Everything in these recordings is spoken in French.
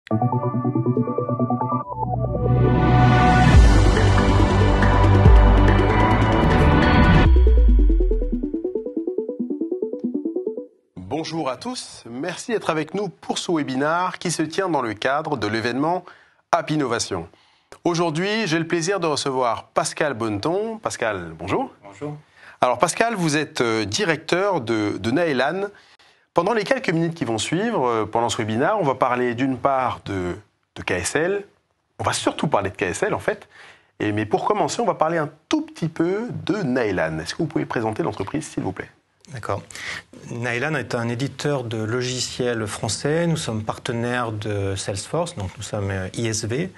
Bonjour à tous, merci d'être avec nous pour ce webinaire qui se tient dans le cadre de l'événement App Innovation. Aujourd'hui, j'ai le plaisir de recevoir Pascal Bonneton. Pascal, bonjour. Bonjour. Alors Pascal, vous êtes directeur de Naelan. Pendant les quelques minutes qui vont suivre, pendant ce webinaire, on va parler d'une part de KSL. On va surtout parler de KSL en fait. Mais pour commencer, on va parler un tout petit peu de Naelan. Est-ce que vous pouvez présenter l'entreprise, s'il vous plaît ? D'accord. Naelan est un éditeur de logiciels français. Nous sommes partenaires de Salesforce, donc nous sommes ISV,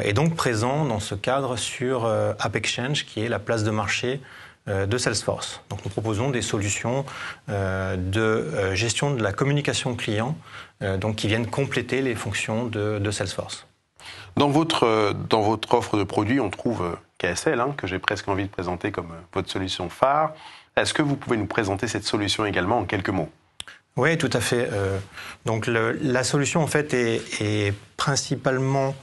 et donc présents dans ce cadre sur AppExchange, qui est la place de marché de Salesforce. Donc nous proposons des solutions de gestion de la communication client, donc qui viennent compléter les fonctions de Salesforce. Dans votre offre de produits, on trouve KSL, que j'ai presque envie de présenter comme votre solution phare. Est-ce que vous pouvez nous présenter cette solution également en quelques mots ? Oui, tout à fait. Donc la solution en fait est principalement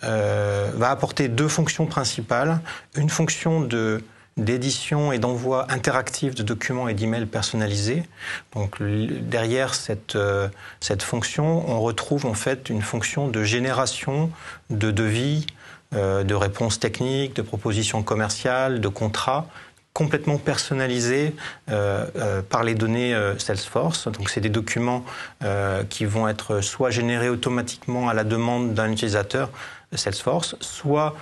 va apporter deux fonctions principales. Une fonction d'édition et d'envoi interactif de documents et d'emails personnalisés. Donc derrière cette fonction, on retrouve en fait une fonction de génération de devis, de réponses techniques, de propositions commerciales, de contrats, complètement personnalisés par les données Salesforce. Donc c'est des documents qui vont être soit générés automatiquement à la demande d'un utilisateur Salesforce, soit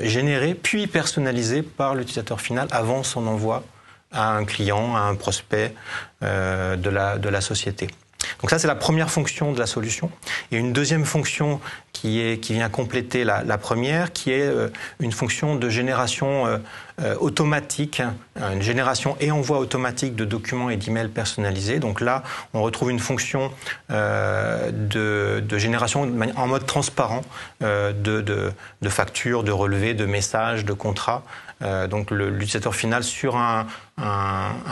générés puis personnalisés par l'utilisateur final avant son envoi à un client, à un prospect de la société. Donc ça, c'est la première fonction de la solution. Et une deuxième fonction qui vient compléter la première, qui est une fonction de génération automatique, une génération et envoi automatique de documents et d'emails personnalisés. Donc là, on retrouve une fonction de génération en mode transparent de factures, de relevés, de messages, de contrats. Donc l'utilisateur final sur un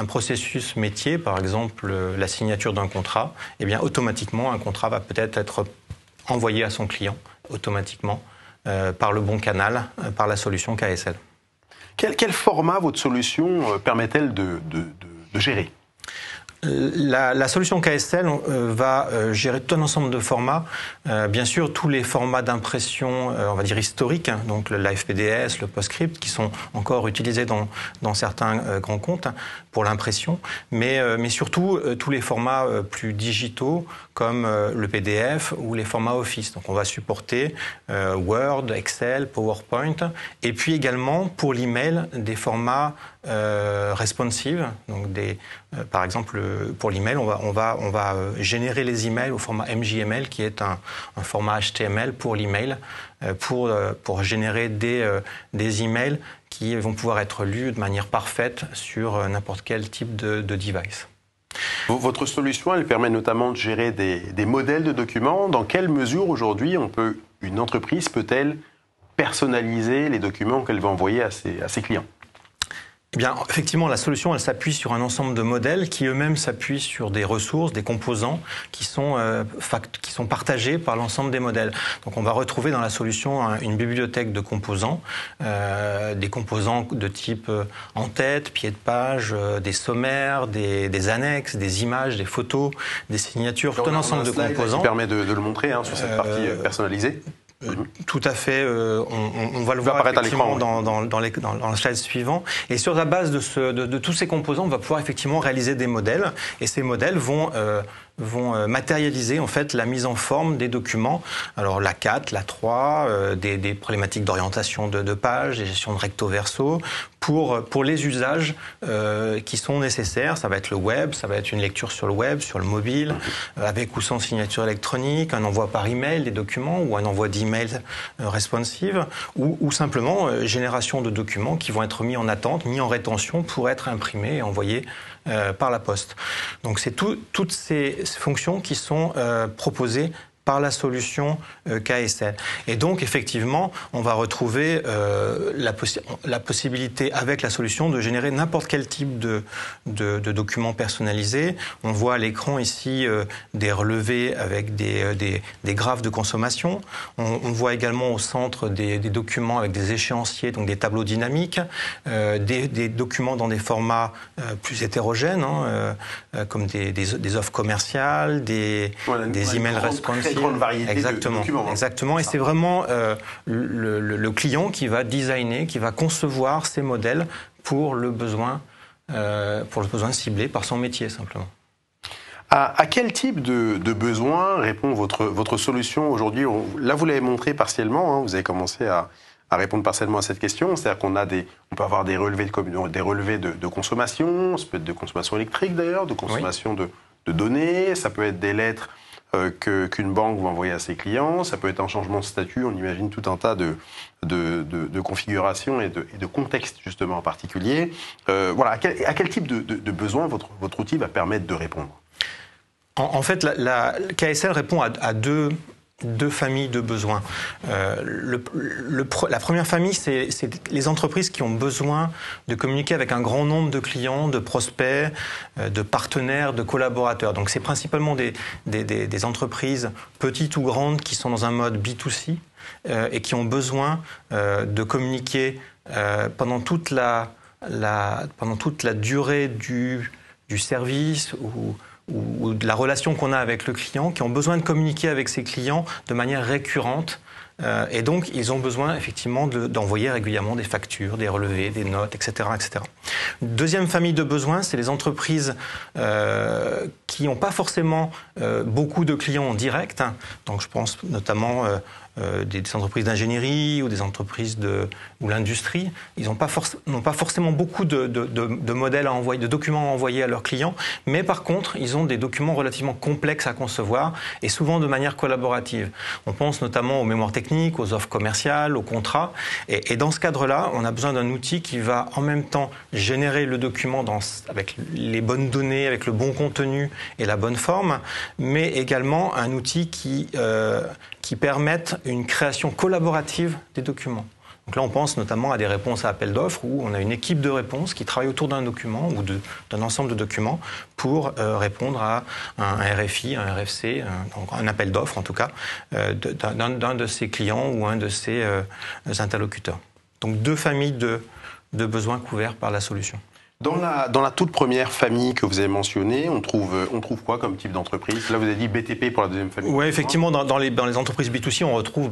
processus métier, par exemple la signature d'un contrat, eh bien automatiquement un contrat va peut-être être envoyé à son client automatiquement par le bon canal, par la solution KSL. Quel format votre solution permet-elle de gérer ? La solution KSL va gérer tout un ensemble de formats. Bien sûr, tous les formats d'impression, on va dire historiques, donc le Live PDS, le PostScript, qui sont encore utilisés dans certains grands comptes pour l'impression, mais surtout tous les formats plus digitaux, comme le PDF ou les formats Office. Donc on va supporter Word, Excel, PowerPoint, et puis également pour l'email des formats responsive, donc par exemple pour l'email, on va générer les emails au format MJML, qui est un format HTML pour l'email, pour générer des emails qui vont pouvoir être lus de manière parfaite sur n'importe quel type de device. Votre solution, elle permet notamment de gérer des modèles de documents. Dans quelle mesure aujourd'hui une entreprise peut-elle personnaliser les documents qu'elle va envoyer à ses clients ? Eh bien, effectivement, la solution, elle s'appuie sur un ensemble de modèles qui eux-mêmes s'appuient sur des ressources, des composants qui sont partagés par l'ensemble des modèles. Donc, on va retrouver dans la solution une bibliothèque de composants, des composants de type en-tête, pied de page, des sommaires, des annexes, des images, des photos, des signatures, tout un ensemble de composants. Qui permet de le montrer sur cette partie personnalisée. Tout à fait. On va le voir effectivement dans le slide suivant. Et sur la base de tous ces composants, on va pouvoir effectivement réaliser des modèles. Et ces modèles vont matérialiser en fait la mise en forme des documents. Alors la 4, la 3, des problématiques d'orientation de pages, des gestions de recto verso, pour les usages qui sont nécessaires. Ça va être le web, ça va être une lecture sur le web, sur le mobile, avec ou sans signature électronique, un envoi par email des documents ou un envoi d'email responsive, ou simplement génération de documents qui vont être mis en attente, mis en rétention pour être imprimés et envoyés par la poste. Donc c'est toutes ces fonctions qui sont proposées par la solution KSL. Et donc, effectivement, on va retrouver la possibilité, avec la solution, de générer n'importe quel type de documents personnalisés. On voit à l'écran ici des relevés avec des graphes de consommation. On voit également au centre des documents avec des échéanciers, donc des tableaux dynamiques, des documents dans des formats plus hétérogènes, comme des offres commerciales, des emails responsives. Très grande variété de documents. Exactement. Et c'est vraiment le client qui va designer, qui va concevoir ces modèles pour le besoin ciblé par son métier, simplement. À quel type de besoin répond votre solution aujourd'hui? Là, vous l'avez montré partiellement, vous avez commencé à répondre partiellement à cette question. C'est-à-dire on peut avoir des relevés de consommation, ça peut être de consommation électrique d'ailleurs, de consommation de données, ça peut être des lettres qu'une banque va envoyer à ses clients, ça peut être un changement de statut, on imagine tout un tas de configurations et de contextes justement en particulier. Voilà, à quel type de besoin votre outil va permettre de répondre? En fait, la KSL répond à deux familles de besoins. La première famille, c'est les entreprises qui ont besoin de communiquer avec un grand nombre de clients, de prospects, de partenaires, de collaborateurs. Donc c'est principalement des entreprises petites ou grandes qui sont dans un mode B2C et qui ont besoin de communiquer pendant toute la durée du service ou de la relation qu'on a avec le client, qui ont besoin de communiquer avec ces clients de manière récurrente. Et donc, ils ont besoin effectivement d'envoyer régulièrement des factures, des relevés, des notes, etc. etc. Deuxième famille de besoins, c'est les entreprises qui n'ont pas forcément beaucoup de clients en direct. Donc, je pense notamment des entreprises d'ingénierie ou des entreprises ou l'industrie. Ils n'ont pas forcément beaucoup de modèles à envoyer, de documents à envoyer à leurs clients, mais par contre, ils ont des documents relativement complexes à concevoir et souvent de manière collaborative. On pense notamment aux mémoires techniques, aux offres commerciales, aux contrats. Et dans ce cadre-là, on a besoin d'un outil qui va en même temps générer le document avec les bonnes données, avec le bon contenu et la bonne forme, mais également un outil qui permette une création collaborative des documents. Donc là, on pense notamment à des réponses à appel d'offres où on a une équipe de réponse qui travaille autour d'un document ou d'un ensemble de documents pour répondre à un RFI, un RFC, donc un appel d'offres en tout cas, d'un de ses clients ou un de ses interlocuteurs. Donc deux familles de besoins couverts par la solution. Dans la toute première famille que vous avez mentionnée, on trouve quoi comme type d'entreprise? Là, vous avez dit BTP pour la deuxième famille. Oui, effectivement, dans les entreprises B2C, on retrouve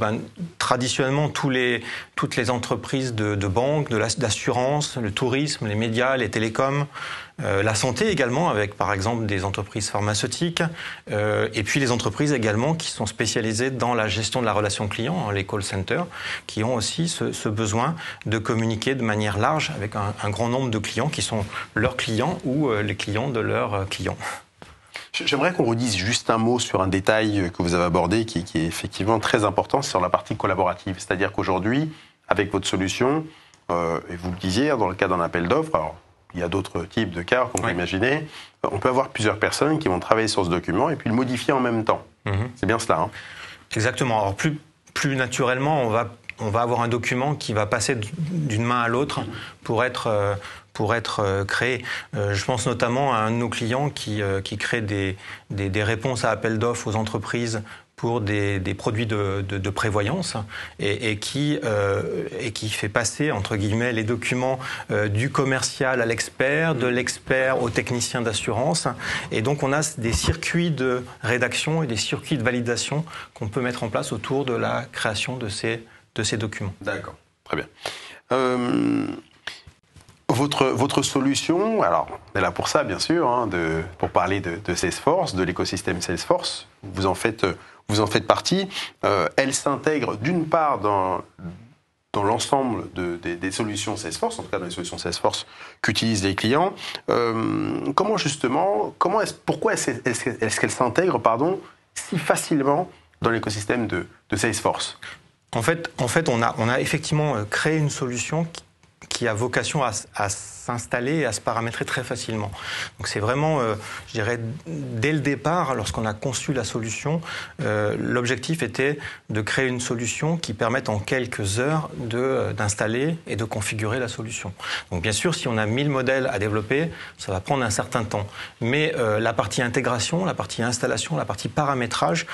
traditionnellement toutes les entreprises de banque, d'assurance, le tourisme, les médias, les télécoms, la santé également, avec par exemple des entreprises pharmaceutiques, et puis les entreprises également qui sont spécialisées dans la gestion de la relation client, les call centers, qui ont aussi ce besoin de communiquer de manière large avec un grand nombre de clients qui sont leurs clients ou les clients de leurs clients. J'aimerais qu'on redise juste un mot sur un détail que vous avez abordé qui est effectivement très important, c'est sur la partie collaborative. C'est-à-dire qu'aujourd'hui, avec votre solution, et vous le disiez, dans le cas d'un appel d'offres, alors il y a d'autres types de cas qu'on peut imaginer, on peut avoir plusieurs personnes qui vont travailler sur ce document et puis le modifier en même temps. C'est bien cela, hein? Exactement. Alors plus naturellement, on va avoir un document qui va passer d'une main à l'autre pour être créé. Je pense notamment à un de nos clients qui crée des réponses à appel d'offres aux entreprises pour des produits de prévoyance et qui fait passer, entre guillemets, les documents du commercial à l'expert, de l'expert au technicien d'assurance. Et donc, on a des circuits de rédaction et des circuits de validation qu'on peut mettre en place autour de la création de ces documents. D'accord, très bien. Votre solution, alors on est là pour ça bien sûr, pour parler de Salesforce, de l'écosystème Salesforce, vous en faites partie. Elle s'intègre d'une part dans l'ensemble des solutions Salesforce, en tout cas dans les solutions Salesforce qu'utilisent les clients. Pourquoi est-ce qu'elle s'intègre si facilement dans l'écosystème de Salesforce? En fait, on a effectivement créé une solution qui a vocation à s'installer et à se paramétrer très facilement. Donc c'est vraiment, je dirais, dès le départ, lorsqu'on a conçu la solution, l'objectif était de créer une solution qui permette en quelques heures d'installer et de configurer la solution. Donc bien sûr, si on a 1000 modèles à développer, ça va prendre un certain temps. Mais la partie intégration, la partie installation, la partie paramétrage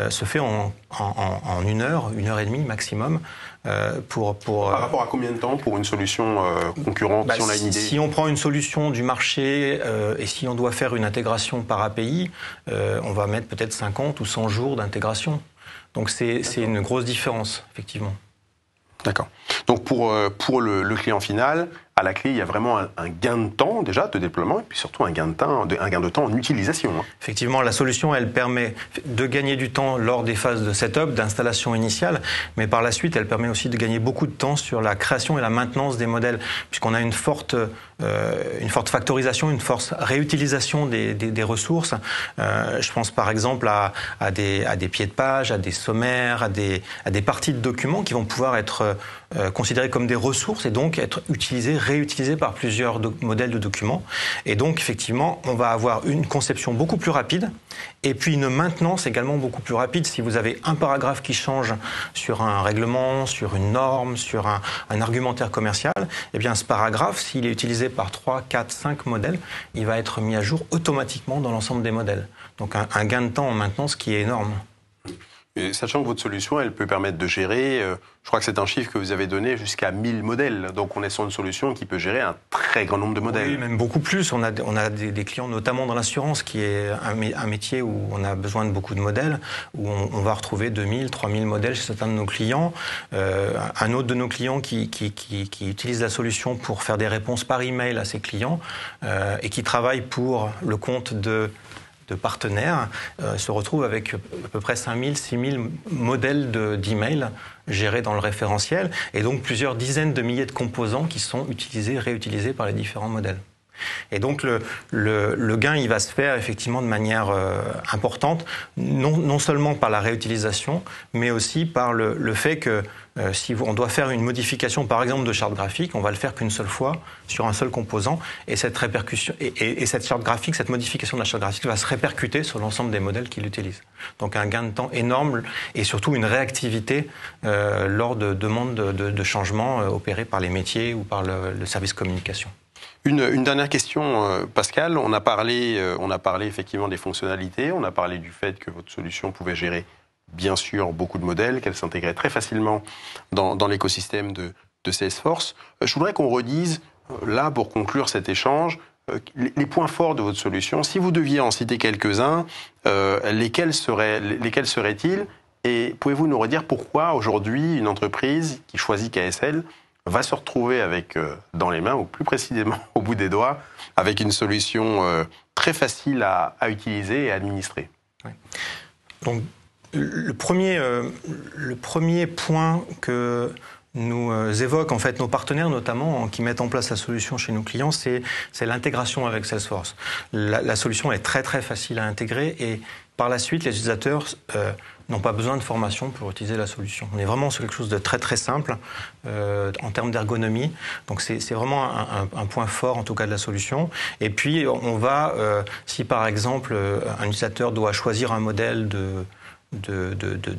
se fait en 1 heure, 1h30 maximum. Par rapport à combien de temps pour une solution concurrente, si on a une idée? Si on prend une solution du marché et si on doit faire une intégration par API, on va mettre peut-être 50 ou 100 jours d'intégration. Donc c'est une grosse différence, effectivement. D'accord. Donc pour le client final, à la clé, il y a vraiment un gain de temps déjà de déploiement et puis surtout un gain de temps en utilisation. Effectivement, la solution, elle permet de gagner du temps lors des phases de setup, d'installation initiale, mais par la suite, elle permet aussi de gagner beaucoup de temps sur la création et la maintenance des modèles, puisqu'on a une forte factorisation, une forte réutilisation des ressources. Je pense par exemple à des pieds de page, à des sommaires, à des parties de documents qui vont pouvoir être considérées comme des ressources et donc être réutilisées par plusieurs modèles de documents. Et donc, effectivement, on va avoir une conception beaucoup plus rapide et puis une maintenance également beaucoup plus rapide. Si vous avez un paragraphe qui change sur un règlement, sur une norme, sur un argumentaire commercial, eh bien, ce paragraphe, s'il est utilisé par 3, 4, 5 modèles, il va être mis à jour automatiquement dans l'ensemble des modèles. Donc, un gain de temps en maintenance qui est énorme. Et sachant que votre solution, elle peut permettre de gérer, je crois que c'est un chiffre que vous avez donné, jusqu'à 1000 modèles. Donc on est sur une solution qui peut gérer un très grand nombre de modèles. Oui, même beaucoup plus. On a des clients, notamment dans l'assurance, qui est un métier où on a besoin de beaucoup de modèles, où on va retrouver 2000, 3000 modèles chez certains de nos clients. Un autre de nos clients qui utilise la solution pour faire des réponses par email à ses clients et qui travaille pour le compte de partenaires, se retrouve avec à peu près 5000, 6000 modèles d'email gérés dans le référentiel et donc plusieurs dizaines de milliers de composants qui sont utilisés, réutilisés par les différents modèles. Et donc le gain, il va se faire effectivement de manière importante, non seulement par la réutilisation, mais aussi par le fait que si on doit faire une modification, par exemple, de charte graphique, on va le faire qu'une seule fois sur un seul composant, et cette répercussion et cette charte graphique, cette modification de la charte graphique va se répercuter sur l'ensemble des modèles qui l'utilisent. Donc un gain de temps énorme et surtout une réactivité lors de demandes de changements opérées par les métiers ou par le service communication. Une dernière question, Pascal. On a parlé effectivement des fonctionnalités, on a parlé du fait que votre solution pouvait gérer bien sûr beaucoup de modèles, qu'elle s'intégrait très facilement dans l'écosystème de Salesforce. Je voudrais qu'on redise, là pour conclure cet échange, les points forts de votre solution. Si vous deviez en citer quelques-uns, lesquels seraient-ils? Et pouvez-vous nous redire pourquoi aujourd'hui une entreprise qui choisit KSL va se retrouver avec dans les mains, ou plus précisément au bout des doigts, avec une solution très facile à utiliser et à administrer? Oui. Donc, le premier point que nous évoquent en fait nos partenaires, notamment qui mettent en place la solution chez nos clients, c'est l'intégration avec Salesforce. La solution est très très facile à intégrer et par la suite, les utilisateurs n'ont pas besoin de formation pour utiliser la solution. On est vraiment sur quelque chose de très très simple en termes d'ergonomie. Donc c'est vraiment un point fort en tout cas de la solution. Et puis on va, si par exemple un utilisateur doit choisir un modèle de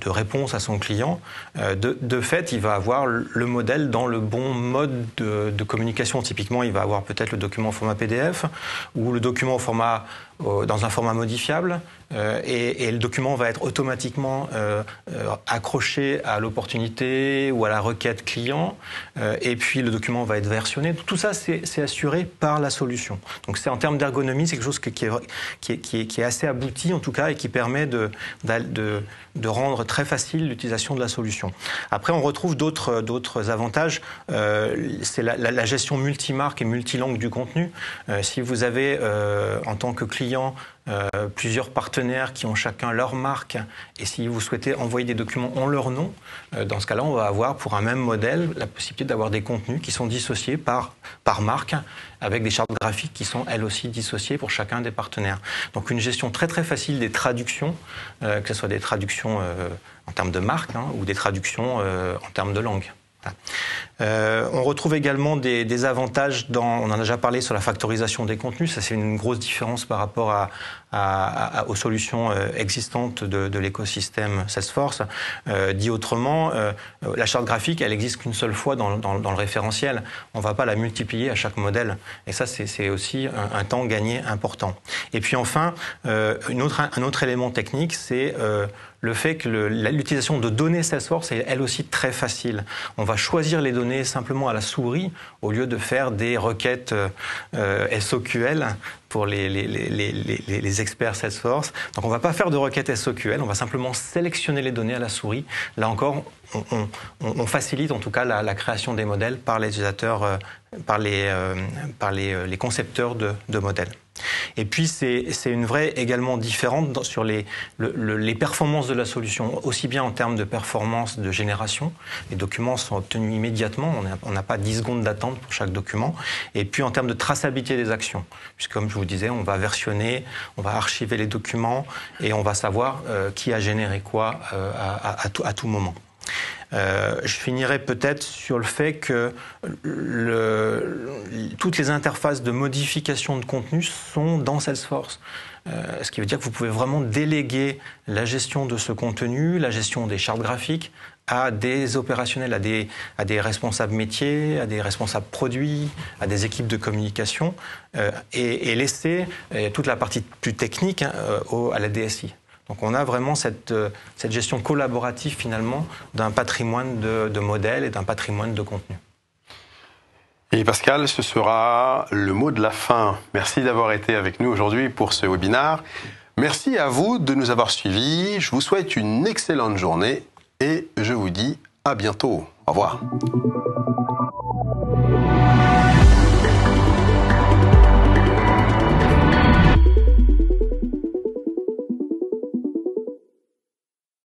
réponse à son client, de fait, il va avoir le modèle dans le bon mode de communication. Typiquement, il va avoir peut-être le document au format PDF ou le document dans un format modifiable et le document va être automatiquement accroché à l'opportunité ou à la requête client et puis le document va être versionné. Tout ça, c'est assuré par la solution. Donc, c'est en termes d'ergonomie, c'est quelque chose qui est assez abouti en tout cas et qui permet de rendre très facile l'utilisation de la solution. Après, on retrouve d'autres avantages. C'est la gestion multimarque et multilangue du contenu. Si vous avez, en tant que client, plusieurs partenaires qui ont chacun leur marque et si vous souhaitez envoyer des documents en leur nom, dans ce cas-là, on va avoir pour un même modèle la possibilité d'avoir des contenus qui sont dissociés par marque avec des chartes graphiques qui sont elles aussi dissociées pour chacun des partenaires. Donc une gestion très très facile des traductions, que ce soit des traductions en termes de marque ou des traductions en termes de langue. On retrouve également des avantages on en a déjà parlé sur la factorisation des contenus. Ça, c'est une grosse différence par rapport aux solutions existantes de l'écosystème Salesforce. Dit autrement, la charte graphique, elle existe qu'une seule fois dans le référentiel. On ne va pas la multiplier à chaque modèle. Et ça, c'est aussi un temps gagné important. Et puis enfin, un autre élément technique, c'est le fait que l'utilisation de données Salesforce est elle aussi très facile. On va choisir les données simplement à la souris au lieu de faire des requêtes SOQL pour les experts Salesforce. Donc on ne va pas faire de requêtes SOQL, on va simplement sélectionner les données à la souris. Là encore, on facilite en tout cas la création des modèles par les utilisateurs, par les concepteurs de modèles. Et puis c'est une vraie également différente sur les performances de la solution, aussi bien en termes de performance de génération, les documents sont obtenus immédiatement, on n'a pas 10 secondes d'attente pour chaque document, et puis en termes de traçabilité des actions, puisque comme je vous disais, on va versionner, on va archiver les documents, et on va savoir qui a généré quoi à tout moment. Je finirai peut-être sur le fait que toutes les interfaces de modification de contenu sont dans Salesforce. Ce qui veut dire que vous pouvez vraiment déléguer la gestion de ce contenu, la gestion des chartes graphiques à des opérationnels, à des responsables métiers, à des responsables produits, à des équipes de communication, et laisser toute la partie plus technique à la DSI. Donc on a vraiment cette gestion collaborative finalement d'un patrimoine de modèles et d'un patrimoine de contenu. Et Pascal, ce sera le mot de la fin. Merci d'avoir été avec nous aujourd'hui pour ce webinaire. Merci à vous de nous avoir suivis. Je vous souhaite une excellente journée et je vous dis à bientôt. Au revoir.